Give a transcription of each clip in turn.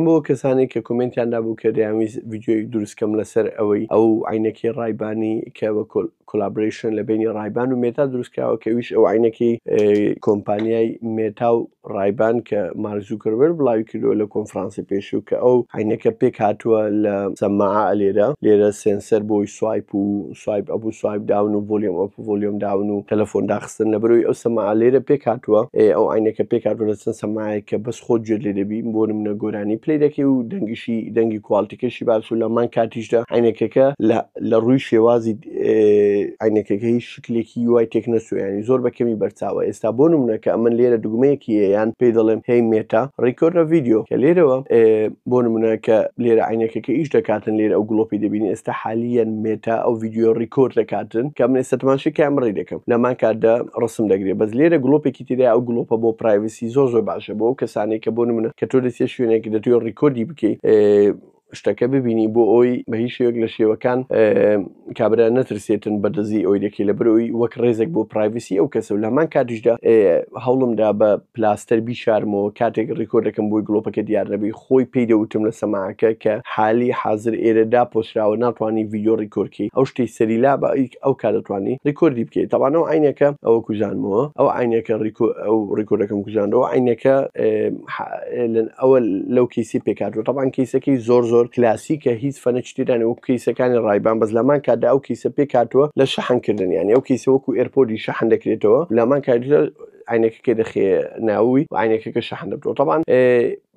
طبعا بۆ کەسانی کە کۆمنتیاندا بوو کە دەیانویست ڤیدیۆی دروستکەم لەسەر ئەوەی ئەو عینەکەی ڕایبانی کە بە کۆلابریشن لە بینی ڕایبان و مێتا دروستکراوە کە ویش ئەو عینەکەی کۆمپانیای مێتا و ڕایبان کە مارک زوکربەرگ بڵاوی کردووە لە کۆنفرانسی پێشوو کە ئەو عینەکە پێک هاتووە لە سەماعە لێرە سێنسەر بۆی سوایپ و سوایپ ئەبوو سوایپ داون و ڤۆلیۆم ئەپ و ڤۆلیۆم داون و تەلەفۆن داخستن لە بەرەوەی ئەو سەماعە لێرە پێک هاتووە ئەو عینەکە پێک هاتووە لە چەند سەماعەیە کە بەس خۆت گوێت لێ دەبی بۆ نمونە گۆرانی پلەی دەکەی و دەنگی کوالتیکەشی باش و لەمان کاتیشدا عینەکەکە لە ڕووی شێوازی عینەکەکە هیچ شکلێکی وای تێک نەچووە ینی زۆر بەکەمی بەرچاوە ئێستا بۆ نمونە کە ئەمن لێرە دوگمەیەکی یان پێی دەڵێم هەی مێتا ڕیکۆردە ڤیدیۆ کە لێرەوە بۆ نمونە کە لێرە عینەکەکە ئیش دەکاتن لێرە ئو گڵۆپی دەبینی ئێستا حالیەن مێتا ئەو ڤیدیۆ ڕیکۆرد دەکاتن کە من ئێستا تەماشای کامڕێ دەکەم لەمان کاتدا ڕسم دەگرێت بەس لێرە گڵۆپێکی تێدا ئەو گڵۆپە بۆ پرایڤسی زۆر باشە بۆ کەسانێک کە بۆ نمونە کە تۆ دەچێت شوێنێکی دەتوێت ڕیکۆردی بکەیت شتەکە ببینی بۆ ئەوی بە هیچ شێوەک لە شێوەکان کابرا نەترسێتن بەدەزی ئەوی دەکەی لە بەرەوەی وەک ڕێزێک بۆ پرایڤسی ئەو کەسە و لەمان کاتیشدا هەوڵمدا بە پلاستەر بیشارمەوە کاتێک ڕیکۆردەکەم بۆی گڵۆپەکە دیار نەبی خۆی پێی دەوتم لە سەماعەکە کە حالی حاضر ئێرەدا پۆستراوە ناتوانانی ڤیدیۆ ڕیکۆردکەی ئەو شتەی سەریلا بە ئەو کات دەتوانانی ڕیکۆردی بکەیت تەوانەوە عینەکە ئەوە کوژانمەوە ئەو عینەکە ئەو ڕیکۆردەکەم کوژاندەوە عینەکە ئەوە لەو کیسی پێکاتوە تەوان کیسەکەی زۆر کلاسیکە هیچ فەنەچتیدان و کیسەکانی ڕایبان بەس لەمان کاتدا ئەو کیسە پێک هاتووە لە شەحنکردن یانی ئەو کیسە وەکو ئێرپۆدی شەحن دەکرێتەوە لەمان کاتدا عینەکەکە دەخێ ناوی و عینەکەکە شەحن دەبێتەوە طبعاً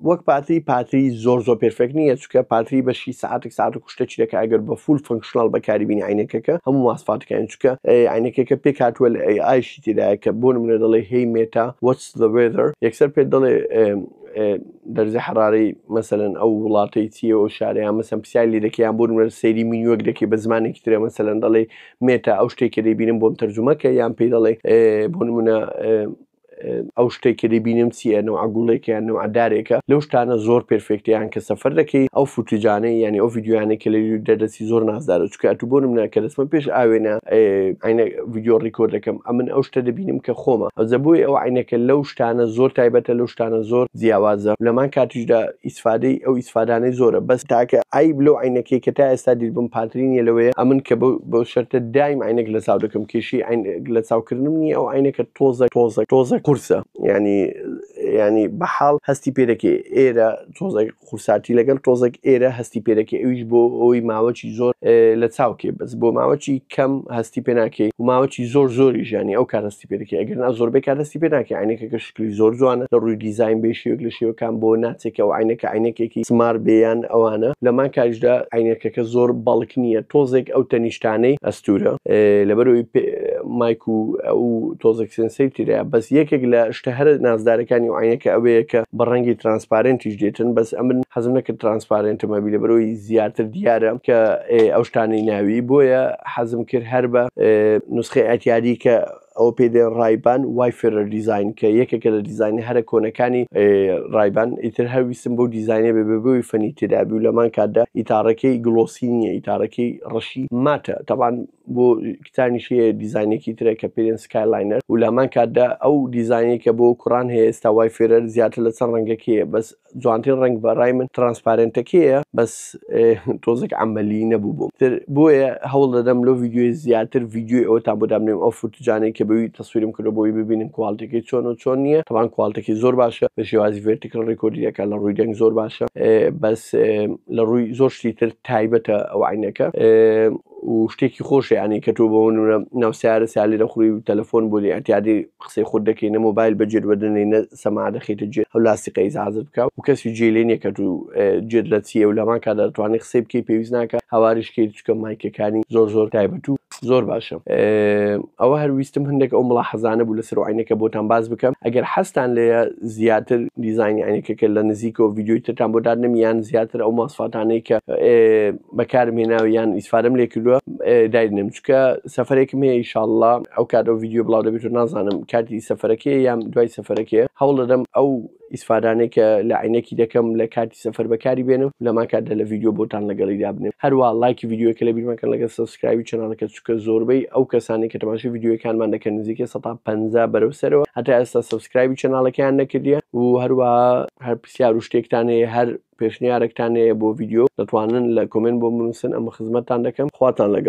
وەک پاتری زۆر پێرفێکت نییە چونکە پاتری بەشی ساعت کوشتەچی دەکە ئەگەر بە فول فەنکشنال بەکاری بینی عینەکەکە هەموو ماسفاتەکان چونکە عینەکەکە پێک هاتووە لە ئایشی تێدایە کە بۆ نمونە دەڵێ هەی مێتا what's the weather یەکسەر پێت دەڵێ دەرزی حرارەی مەسەلەن ئەو وڵاتەی چیە و شارەیان مەسەن پرسیاری دەکەیان بۆ نمونە سەیری مینوەک دەکەی بە زمانێکی ترە مەسەلەن دەڵێ مێتا ئەو شتێکی دەیبینم بۆم تەرجومەکە یان پێی دەڵێ بۆ نمونە ئەو شتێکی دەبینم چیە نەوەگوڵێک یان نەوەدارێکە لەو شتانە زۆر پێرفێکتیان کە سەفەر دەکەی ئەو فوتوجانەی ینی ئەو ڤیدیۆیانێک کە لە دەردەچی زۆر نازدارە چکە ئەتو بۆ نمونە کە دەستمە پێش ئاوێنە عینە ڤیدیۆ ڕیکۆرد دەکەم ئەمن ئەو شتە دەبینم کە خۆمە ئەوجە بۆی ئەو عینەکە لەو شتانە زۆر تایبەتە لەو شتانە زۆر جیاوازە لەمان کاتیشدا ئیسفادەی ئەو ئیسفادانەی زۆرە بەس تاکە ئای بلۆ عینەکەی کە تا ئێستا دید بم پاترینیە لەوەیە ئەمن کە بەو شەرتە دایم عینێک لە چاو دەکەم کێشی لە چاوکردنم نیە ئەو عینەکە تۆزە قورسە ینی بەحاڵ هەستی پێدەکەی ئێرە تۆزێک قورساتی لەگەڵ تۆزێک ئێرە هەستی پێدەکەی ئەویش بۆ ئەوی ماوەکی زۆر لە چاوکێ بەس بۆ ماوەکی کەم هەستی پێ ناکەی و ماوەکی زۆری ژانی ئەو کار هەستی پێدەکەی ئەگەر نا زۆر بێکار هەستی پێ ناکەی عینەکەکە شکلی زۆر جوانە لە ڕووی دیزاین بێ شێوەک لە شێوەکان بۆ ناچێکە و عینەکە عینەکێکی سمار بێیان ئەوانە لەمان کاریشدا عینەکەکە زۆر باڵک نییە تۆزێک ئەو تەنیشتانەی ئەستورە لەبەرەوەی مایک و ئەو تۆزێک سنسەی تێدایە بەس یەکێک لە شتە هەر نازدارەکانی و عینەکە ئەوەیە کە بە ڕەنگی ترانسپارنتیش دێتن بەس ئەمن حەزم نەکرد ترانسپارنتمەبی لە بەرەوەی زیاتر دیارە کە ئەو شتانەی ناوی بۆیە حەزم کرد هەر بە نوسخەی ئەتیادی کە ئەو پێدێن ڕایبان وایفرە دیزاین کە یەکێکە لە دیزاینی هەرە کۆنەکانی ڕایبان ئیتر هەویستم بۆ دیزاینە بەبەوەی فەنی تێدابی و لەمان کاتدا ئیتارەکەی گلۆسی نییە ئیتارەکەی ڕەشی ماتە تەوان بۆ کتانیشەیە دیزاینێکی ترە کە پێدێن سکایلاینەر و لەمان کاتدا ئەو دیزاینێکە بۆ کوڕان هەیە ئێستا وایفرە زیاتر لە چەند ڕەنگەکەیە بەس جوانترین ڕنگ بەڕای من ترانسپارنتەکەیە بەس تۆزێک عەمەلی نەبوو بووم بۆیە هەوڵ دەدەم لەو ڤیدیۆی زیاتر ڤیدیۆی ئەوە تا بۆ دامنێم ئەو فوتوجانەی کە بەوی تەسویرم کردو بۆی ببینن کوالتیکەی چۆن و چۆن نییە تەوان کوالتیکەی زۆر باشە بە شێوازی ڤێرتیکڵ ڕیکۆردیەکە لە ڕووی دەنگ زۆر باشە بەس لە ڕووی زۆر شتی تر تایبەتە ئەو عینەکە و شتێکی خۆشە ینی کە تۆ بە ناوسیارە سیالی دەخوری و تەلەفۆن بۆ ئەتیادی قسەی خۆت دەکەینە مۆبایل بەجێت بەدنێنە سەما دەخێتە جێ ئەو لاستیقەی حاضر بکە و کەسی جێلێنیە کە تو جێت لە چیە و لەمان کات دەتوانێت قسەی بکەی پێویست ناکە هەواریشکەی چکە مایکەکانی زۆر تایبەت و زۆر باشە ئەوە هەرویستم هەندێک ئەو مڵاحەزانە بوو لەسەر عینەکە بۆتان باز بکەم ئەگەر حەستان لێە زیاتر دیزاینی عینەکەکە لە نزیکەوە ڤیدیۆی ترتان بۆ دادنەمیان زیاتر ئەو ماسفاتانەی کە بەکارمێناوە یان ئیسفادەم لێ کردووە دایدنم چکە سەفەرێکم هەیە ئینشاءڵڵا ئەو کات ئەو ڤیدیۆ بڵاو دەبێت و نازانم کاتی سەفەرەکەی یان دوای سەفەرەکەیە هەوڵ دەدەم ئەو ئیسفادانەی کە لە عینەکی دەکەم لە کاتی سەفەر بەکاری بێنم لەمان کاتدا لە ڤیدیۆ بۆتان لەگەڵیدا بنێم. هەروە لایکی ڤیدیۆکە لە بیرمەکەن لەگەڵ سەبسکرایبی چەناڵەکە چونکە زۆربەی ئەو کەسانی کە تەماشای ڤیدیۆکانمان دەکەن نزیکەی 150 بەرەو سەرەوە هەتا ئێستا سەبسکرایبی چەناڵەکەیان نەکردیە و هەروەها هەر پرسیار و شتێکتان هەیە هەر پێشنیارێکتان هەیە بۆ ڤیدیۆ دەتوانن لە کۆمنت بۆ بنووسن ئەمە خزمەتتان دەکەم. خواتان لەگەڵ.